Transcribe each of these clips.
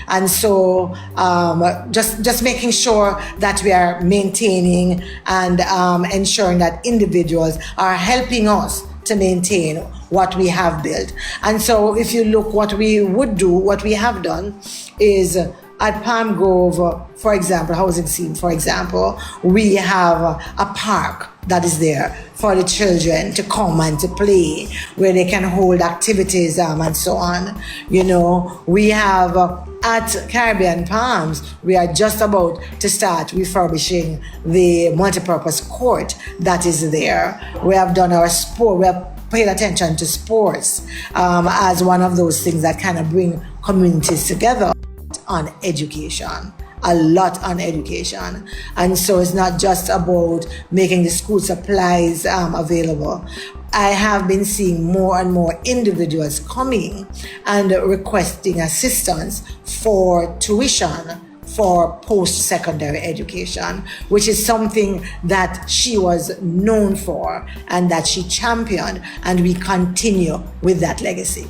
And so just making sure that we are maintaining and ensuring that individuals are helping us to maintain what we have built. And so if you look what we would do, what we have done is at Palm Grove, for example, housing scene, for example, we have a park that is there for the children to come and to play, where they can hold activities and so on. You know, we have at Caribbean Palms, we are just about to start refurbishing the multipurpose court that is there. We have done our sport, we have paid attention to sports as one of those things that kind of bring communities together. On education, a lot on education. And so it's not just about making the school supplies available. I have been seeing more and more individuals coming and requesting assistance for tuition for post-secondary education, which is something that she was known for and that she championed, and we continue with that legacy.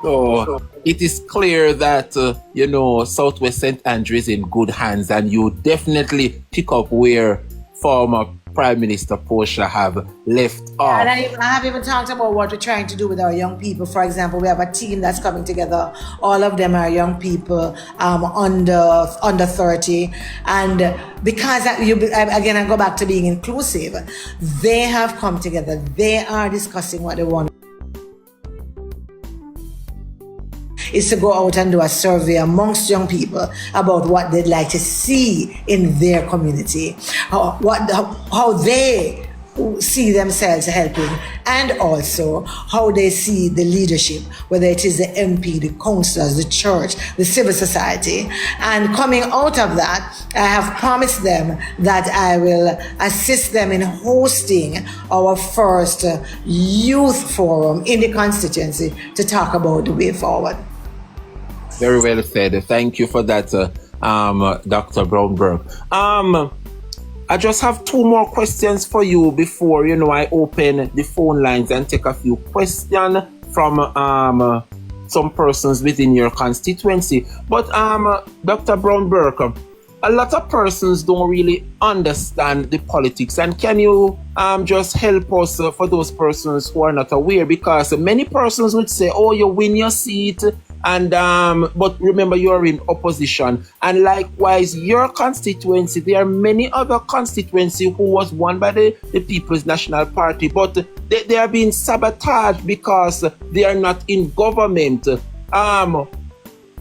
So it is clear that, Southwest St. Andrew is in good hands, and you definitely pick up where former Prime Minister Portia have left off. And I have even talked about what we're trying to do with our young people. For example, we have a team that's coming together. All of them are young people under 30. And because, again, I go back to being inclusive, they have come together. They are discussing what they want. Is to go out and do a survey amongst young people about what they'd like to see in their community, how they see themselves helping, and also how they see the leadership, whether it is the MP, the councillors, the church, the civil society. And coming out of that, I have promised them that I will assist them in hosting our first youth forum in the constituency to talk about the way forward. Very well said. Thank you for that, Dr. Brownberg. I just have two more questions for you before, I open the phone lines and take a few questions from some persons within your constituency. But Dr. Brownberg, a lot of persons don't really understand the politics. And can you just help us for those persons who are not aware? Because many persons would say, oh, you win your seat, and but remember, you're in opposition. And likewise, your constituency, there are many other constituencies who was won by the People's National Party, but they are being sabotaged because they are not in government. How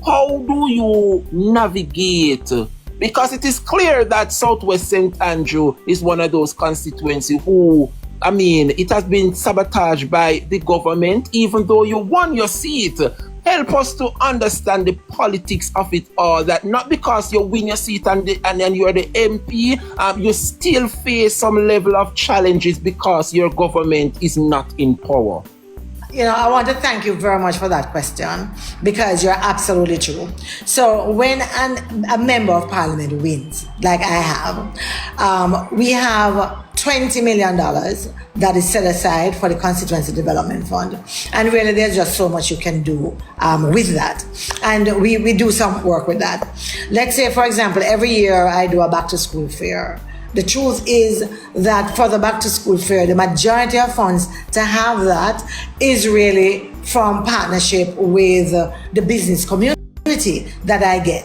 do you navigate? Because it is clear that Southwest St. Andrew is one of those constituencies who, it has been sabotaged by the government, even though you won your seat. Help us to understand the politics of it all, that not because you win your seat and then you're the MP, you still face some level of challenges because your government is not in power. I want to thank you very much for that question, because you're absolutely true. So when a member of parliament wins, like I have, we have $20 million that is set aside for the Constituency Development Fund. And really, there's just so much you can do with that. And we do some work with that. Let's say, for example, every year I do a back-to-school fair. The truth is that for the back-to-school fair, the majority of funds to have that is really from partnership with the business community that I get,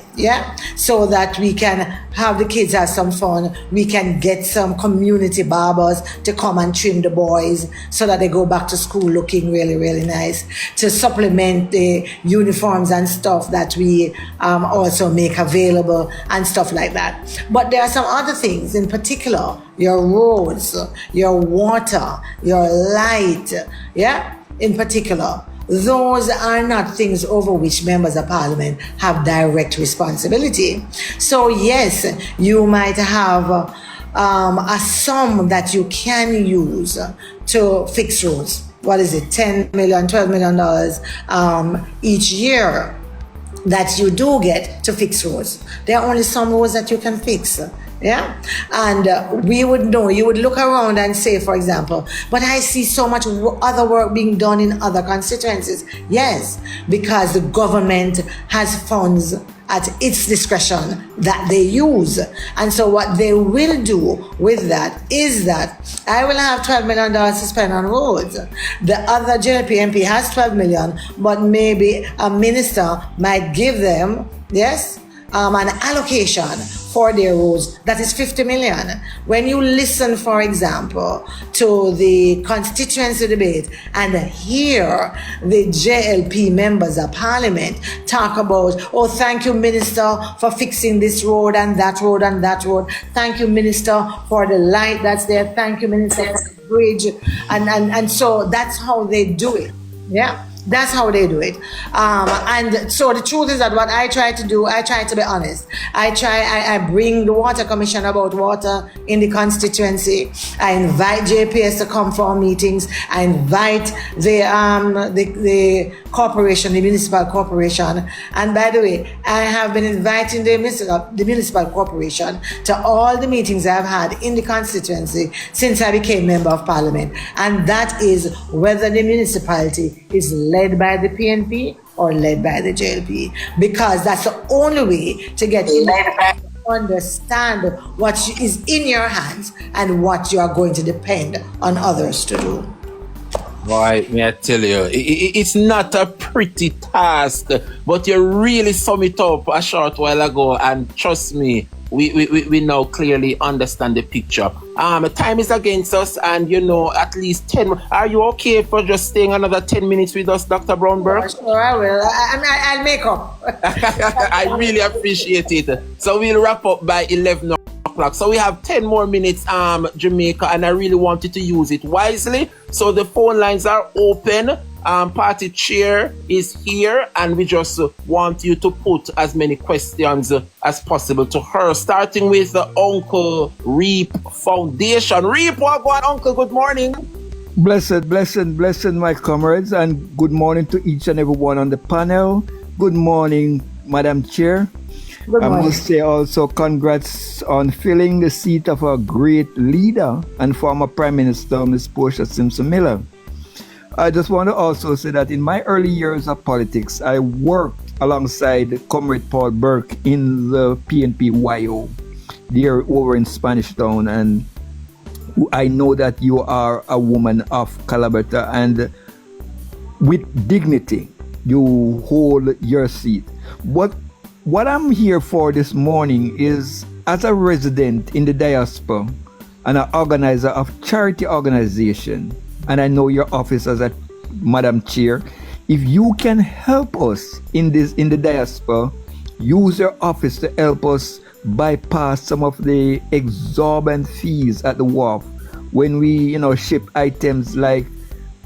so that we can have the kids have some fun. We can get some community barbers to come and trim the boys so that they go back to school looking really, really nice, to supplement the uniforms and stuff that we also make available and stuff like that. But there are some other things, in particular, your roads, your water, your light, in particular. Those are not things over which members of parliament have direct responsibility. So yes, you might have a sum that you can use to fix roads. What is it, $10 million, $12 million each year that you do get to fix roads. There are only some roads that you can fix. Yeah. And we would know, you would look around and say, for example, but I see so much other work being done in other constituencies. Yes, because the government has funds at its discretion that they use. And so what they will do with that is that I will have $12 million to spend on roads. The other JLP MP has 12 million, but maybe a minister might give them, yes, an allocation for their roads that is 50 million. When you listen, for example, to the constituency debate and hear the JLP members of parliament talk about, oh, thank you, minister, for fixing this road and that road and that road. Thank you, minister, for the light that's there. Thank you, minister, for the bridge. And so that's how they do it. Yeah. That's how they do it. And so the truth is that what I try to do, I try to be honest. I bring the water commission about water in the constituency. I invite JPS to come for our meetings. I invite the corporation, the municipal corporation. And by the way, I have been inviting the municipal corporation to all the meetings I've had in the constituency since I became member of parliament. And that is whether the municipality is led by the PNP or led by the JLP, because that's the only way to get in to understand what is in your hands and what you are going to depend on others to do. Boy, may I tell you, it's not a pretty task, but you really sum it up a short while ago, and trust me, we now clearly understand the picture. Time is against us, and at least 10. Are you okay for just staying another 10 minutes with us, Dr. Brownberg? Sure, I will. I'll make up. I really appreciate it. So we'll wrap up by 11 o'clock. So we have 10 more minutes, Jamaica, and I really wanted to use it wisely. So the phone lines are open. Party chair is here, and we just want you to put as many questions as possible to her, starting with the Uncle Reap Foundation. Reap, what going on, Uncle? Good morning. Blessed, my comrades, and good morning to each and everyone on the panel. Good morning, Madam Chair. Good morning. I must say also congrats on filling the seat of a great leader and former Prime Minister, Ms. Portia Simpson Miller. I just want to also say that in my early years of politics, I worked alongside Comrade Paul Burke in the PNP YO there over in Spanish Town, and I know that you are a woman of caliber, and with dignity you hold your seat. What I'm here for this morning is, as a resident in the diaspora and an organizer of charity organization, and I know your office as a Madam Chair, if you can help us in the diaspora, use your office to help us bypass some of the exorbitant fees at the wharf when we ship items like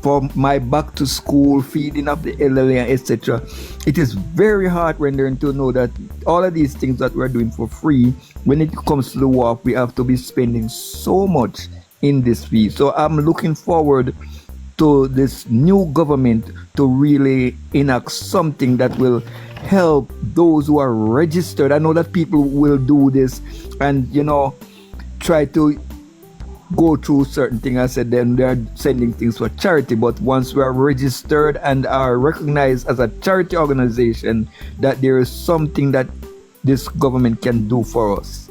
for my back to school, feeding of the elderly, etc. It is very heart-rending to know that all of these things that we're doing for free, when it comes to the wharf, we have to be spending so much in this fee. So I'm looking forward to this new government to really enact something that will help those who are registered. I know that people will do this and try to go through certain things. I said then they're sending things for charity, but once we are registered and are recognized as a charity organization, that there is something that this government can do for us.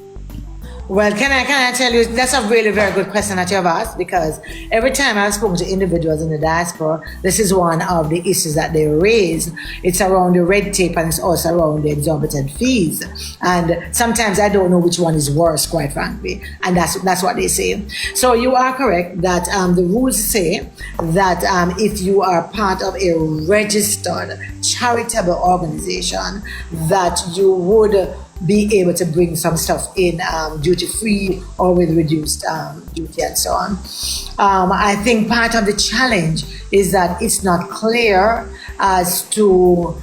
Well, can I tell you, that's a really very good question that you have asked, because every time I've spoken to individuals in the diaspora, this is one of the issues that they raise. It's around the red tape, and it's also around the exorbitant fees. And sometimes I don't know which one is worse, quite frankly. And that's what they say. So you are correct that the rules say that if you are part of a registered charitable organization, that you would be able to bring some stuff in duty-free or with reduced duty and so on. I think part of the challenge is that it's not clear as to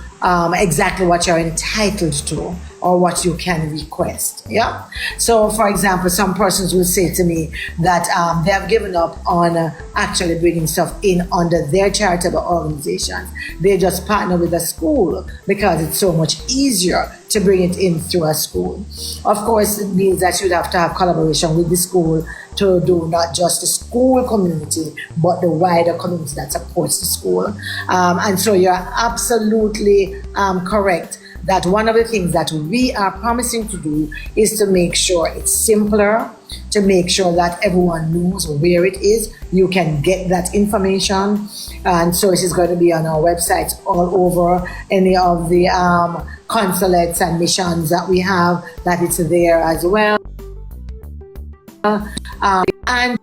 exactly what you're entitled to or what you can request. Yeah. So, for example, some persons will say to me that they have given up on actually bringing stuff in under their charitable organizations. They just partner with the school because it's so much easier to bring it in through a school. Of course, it means that you'd have to have collaboration with the school to do not just the school community, but the wider community that supports the school. And so you're absolutely correct that one of the things that we are promising to do is to make sure it's simpler, to make sure that everyone knows where it is. You can get that information. And so it is going to be on our websites all over, any of the consulates and missions that we have, that it's there as well. And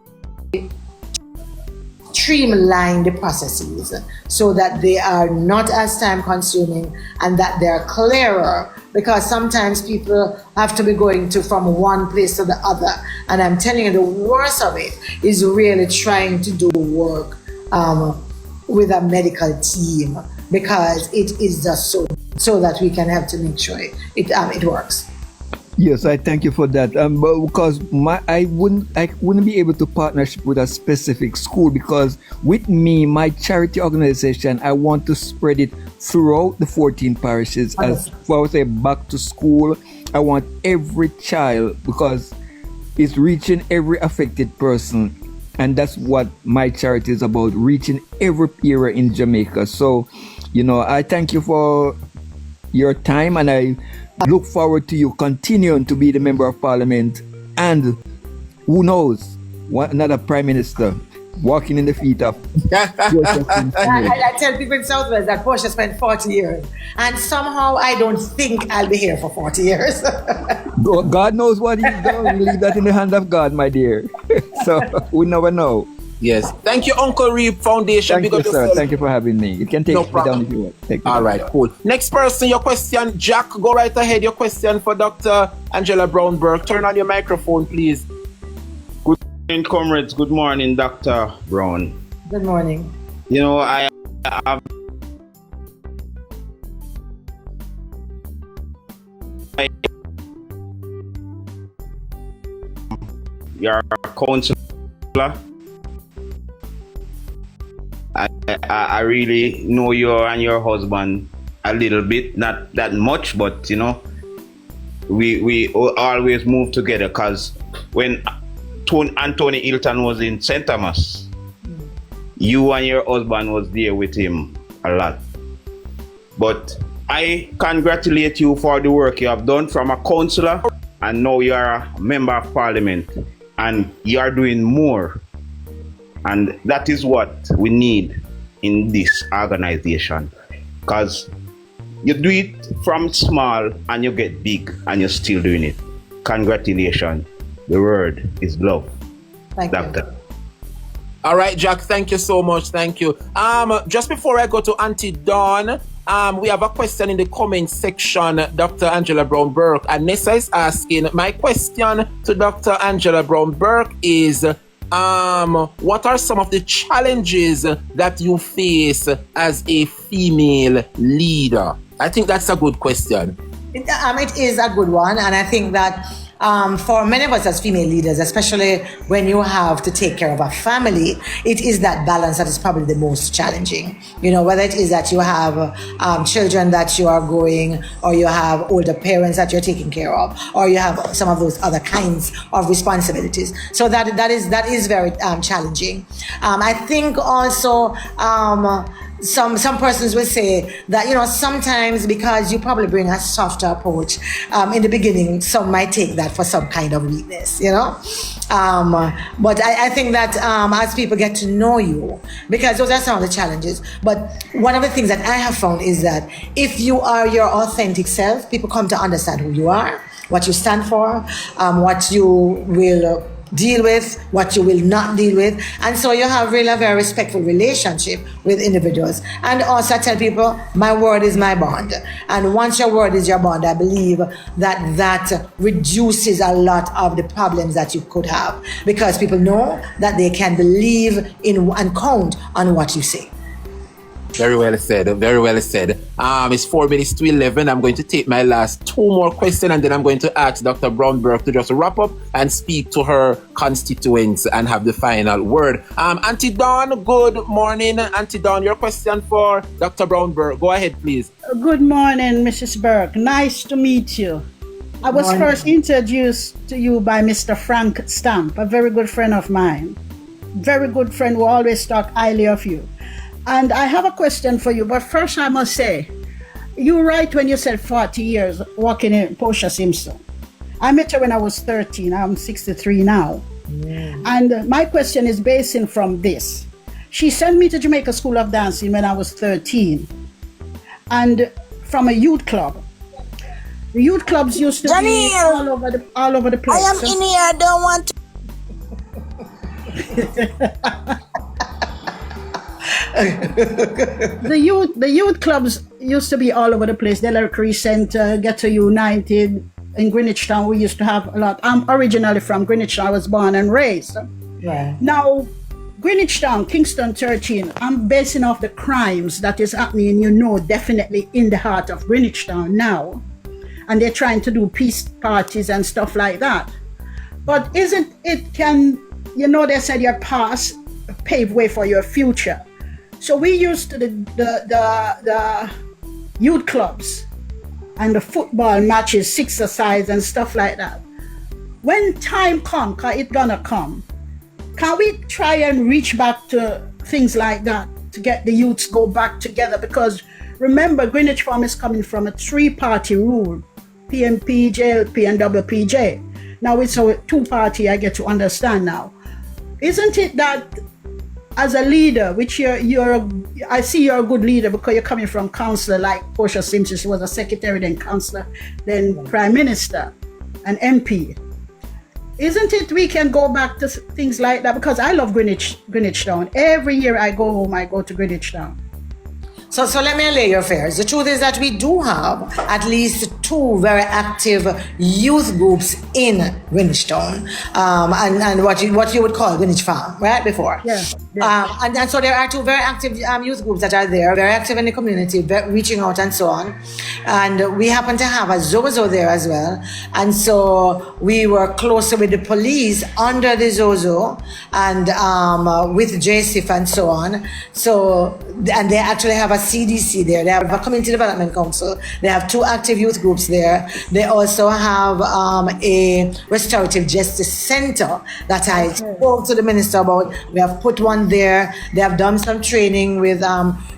streamline the processes so that they are not as time consuming and that they're clearer, because sometimes people have to be going to from one place to the other, and I'm telling you, the worst of it is really trying to do work with a medical team, because it is just so that we can have to make sure it works. Yes, I thank you for that. Because I wouldn't be able to partnership with a specific school, because with me, my charity organization, I want to spread it throughout the 14 parishes. As far as back to school, I want every child, because it's reaching every affected person, and that's what my charity is about, reaching every area in Jamaica. So, I thank you for your time, and I look forward to you continuing to be the member of parliament, and who knows, another prime minister walking in the feet of I tell people in Southwest that Portia spent 40 years, and somehow I don't think I'll be here for 40 years. God knows what he's done. We leave that in the hand of God, my dear. So we never know. Yes. Thank you, Uncle Reeb Foundation. Thank you, sir. Thank you for having me. You can take me down if you want. Take me All down. right, cool. Next person, your question. Jack, go right ahead. Your question for Dr. Angela Brown-Burke. Turn on your microphone, please. Good morning, comrades. Good morning, Dr. Brown. Good morning. I have your counselor. I really know you and your husband a little bit, not that much, but we always move together, because when Anthony Hilton was in St. Thomas, you and your husband was there with him a lot. But I congratulate you for the work you have done from a councillor, and now you are a member of parliament, and you are doing more. And that is what we need in this organization, because you do it from small and you get big, and you're still doing it. Congratulations. The word is love. Thank Doctor. you. All right, Jack, thank you so much. Thank you. Just before I go to Auntie Dawn, we have a question in the comment section, Dr. Angela Brown-Burke. And Nessa is asking, my question to Dr. Angela Brown-Burke is, what are some of the challenges that you face as a female leader? I think that's a good question. It is a good one, and I think that for many of us as female leaders, especially when you have to take care of a family, it is that balance that is probably the most challenging. Whether it is that you have children that you are growing, or you have older parents that you're taking care of, or you have some of those other kinds of responsibilities. So that is very challenging. I think also some persons will say that, sometimes because you probably bring a softer approach in the beginning, some might take that for some kind of weakness, but I think that as people get to know you, because those are some of the challenges, but one of the things that I have found is that if you are your authentic self, people come to understand who you are, what you stand for, what you will deal with, what you will not deal with. And so you have really a very respectful relationship with individuals. And also I tell people, my word is my bond. And once your word is your bond, I believe that reduces a lot of the problems that you could have, because people know that they can believe in and count on what you say. Very well said. Very well said. It's 4 minutes to 11. I'm going to take my last two more questions, and then I'm going to ask Dr. Brownberg to just wrap up and speak to her constituents and have the final word. Auntie Dawn, good morning. Auntie Dawn, your question for Dr. Brownberg. Go ahead, please. Good morning, Mrs. Burke. Nice to meet you. I was first introduced to you by Mr. Frank Stamp, a very good friend of mine. Very good friend who always talk highly of you. And I have a question for you, but first I must say, you're right when you said 40 years working in Portia Simpson. I met her when I was 13. I'm 63 now. Yeah. And my question is basing from this. She sent me to Jamaica School of Dancing when I was 13. And from a youth club. The youth clubs used to be all over the place. I am in here, I don't want to. The youth clubs used to be all over the place. Delaware Center, Ghetto United. In Greenwich Town, we used to have a lot. I'm originally from Greenwich Town. I was born and raised. Right. Now, Greenwich Town, Kingston 13, I'm basing off the crimes that is happening, definitely in the heart of Greenwich Town now. And they're trying to do peace parties and stuff like that. But they said your past pave way for your future. So we used to the youth clubs and the football matches, six-a-sides and stuff like that. When time comes, cause it's gonna come, can we try and reach back to things like that to get the youths go back together? Because remember, Greenwich Farm is coming from a three-party rule, PNP, JLP, and WPJ. Now it's a two-party, I get to understand now. Isn't it that as a leader, which I see you're a good leader because you're coming from councillor like Portia Simpson. She was a secretary, then councillor, then prime minister, and MP. Isn't it we can go back to things like that? Because I love Greenwich Town. Every year I go home, I go to Greenwich Town. So let me lay your affairs. The truth is that we do have at least two very active youth groups in Greenwich Town, and what you would call Greenwich Farm, right? Before. Yeah. And so there are two very active youth groups that are there, very active in the community, reaching out and so on. And we happen to have a Zozo there as well. And so we work closely with the police under the Zozo and with JSIF and so on. So, and they actually have a CDC there. They have a Community Development Council. They have two active youth groups there. They also have a restorative justice center that I spoke to the minister about. We have put one there. They have done some training with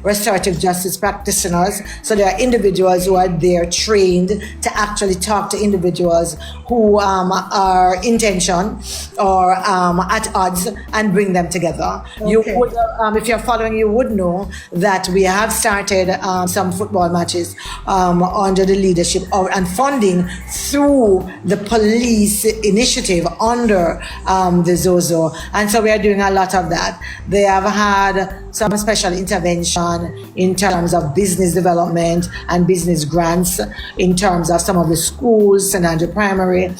restorative justice practitioners. So there are individuals who are there trained to actually talk to individuals who are in tension or at odds and bring them together. Okay. You would, if you're following, you would know that we have started some football matches under the leadership of and funding through the police initiative under the Zozo. And so we are doing a lot of that. They have had some special intervention in terms of business development and business grants in terms of some of the schools, St. Andrew Primary,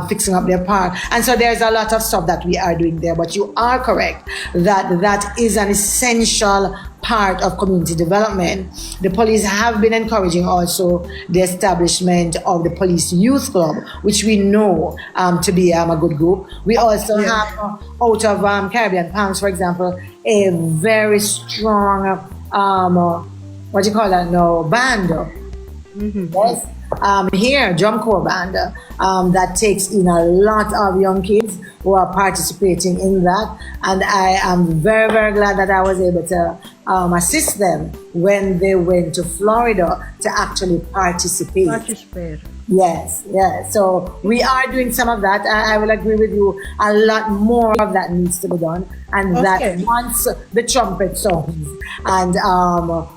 fixing up their park. And so there's a lot of stuff that we are doing there. But you are correct that that is an essential part of community development. The police have been encouraging also the establishment of the police youth club, which we know to be a good group. We also have out of Caribbean Palms, for example, a very strong what do you call that now, band. Mm-hmm. Yes. Here, drum corps band that takes in a lot of young kids who are participating in that, and I am very, very glad that I was able to assist them when they went to Florida to actually participate. Yes. So we are doing some of that. I will agree with you. A lot more of that needs to be done. And that once the trumpet sounds and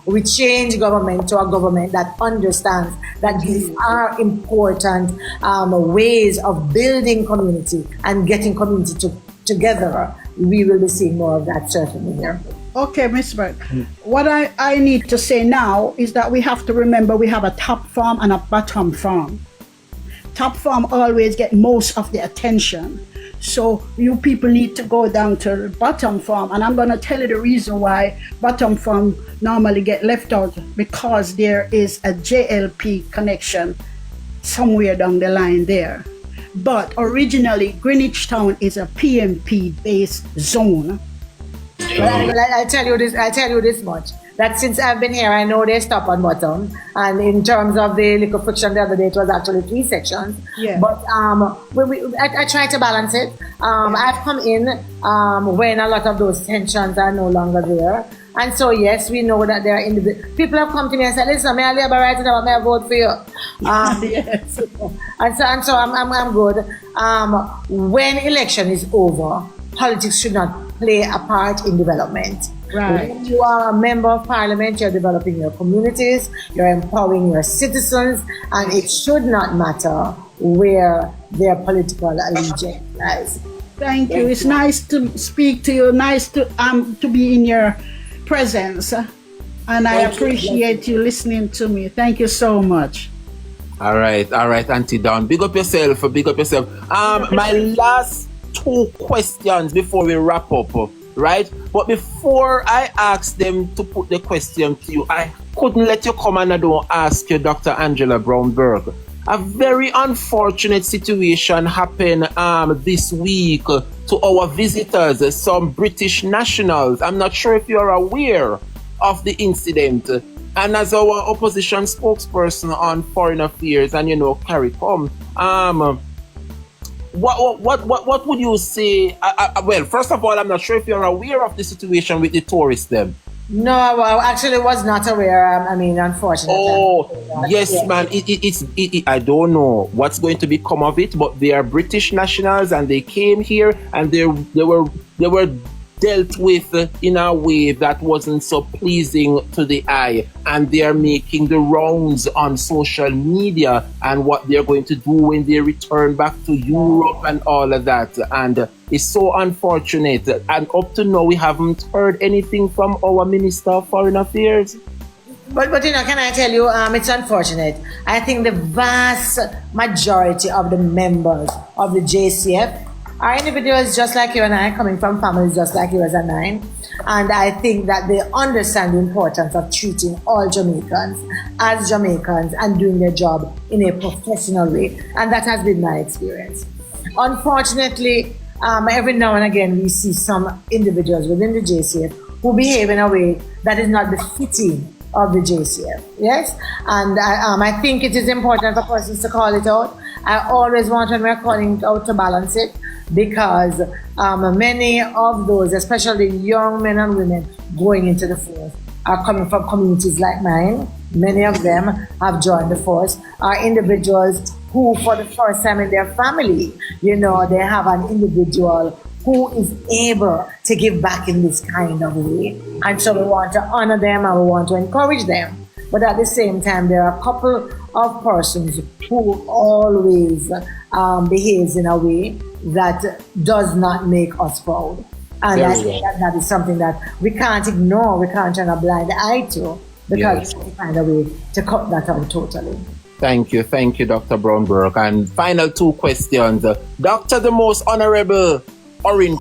we change government to a government that understands that these are important ways of building community and getting community together, we will be seeing more of that certainly here. Okay, Ms. Burke. What I need to say now is that we have to remember we have a top farm and a bottom farm. Top farm always get most of the attention. So you people need to go down to the bottom farm, and I'm going to tell you the reason why bottom farm normally get left out, because there is a JLP connection somewhere down the line there. But originally, Greenwich Town is a PNP based zone. Well, I tell you this much. That since I've been here, I know they stop on bottom. And in terms of the liquor friction the other day, it was actually 3 sections. Yeah. But I try to balance it. I've come in when a lot of those tensions are no longer there. And so, yes, we know that there are people have come to me and said, listen, may I labor right now, may I vote for you? Yes. and so I'm good. When election is over, politics should not play a part in development. Right. When you are a member of parliament, you're developing your communities, you're empowering your citizens, and it should not matter where their political allegiance lies. Thank you. It's nice to speak to you. Nice to be in your presence, and I appreciate you listening to me. Thank you so much. All right, Auntie Dawn. Big up yourself. My last 2 questions before we wrap up, right? But before I ask them to put the question to you, I couldn't let you come and I don't ask you, Dr. Angela Brown-Burke. A very unfortunate situation happened this week to our visitors, some British nationals. I'm not sure if you're aware of the incident. And as our opposition spokesperson on foreign affairs and, Carrie Come, what would you say? Well, first of all, I'm not sure if you're aware of the situation with the tourists then. No, I actually was not aware. Unfortunately. Oh, yes, man. I don't know what's going to become of it, but they are British nationals and they came here and they were dealt with in a way that wasn't so pleasing to the eye, and they are making the rounds on social media and what they're going to do when they return back to Europe and all of that, and it's so unfortunate. And up to now we haven't heard anything from our Minister of Foreign Affairs. But can I tell you, it's unfortunate. I think the vast majority of the members of the JCF are individuals just like you and I, coming from families just like yours and mine. And I think that they understand the importance of treating all Jamaicans as Jamaicans and doing their job in a professional way. And that has been my experience. Unfortunately, every now and again, we see some individuals within the JCF who behave in a way that is not befitting of the JCF, yes? And I think it is important for persons to call it out. I always want, when we're calling it out, to balance it, because many of those, especially young men and women going into the force, are coming from communities like mine. Many of them have joined the force, are individuals who, for the first time in their family, they have an individual who is able to give back in this kind of way. And so we want to honor them and we want to encourage them. But at the same time, there are a couple of persons who always behaves in a way that does not make us proud. And I think that is something that we can't ignore, we can't turn a blind eye to, because we have to find a way to cut that out totally. Thank you, Dr. Brown-Burke. And final 2 questions. Dr. the Most Honorable Orin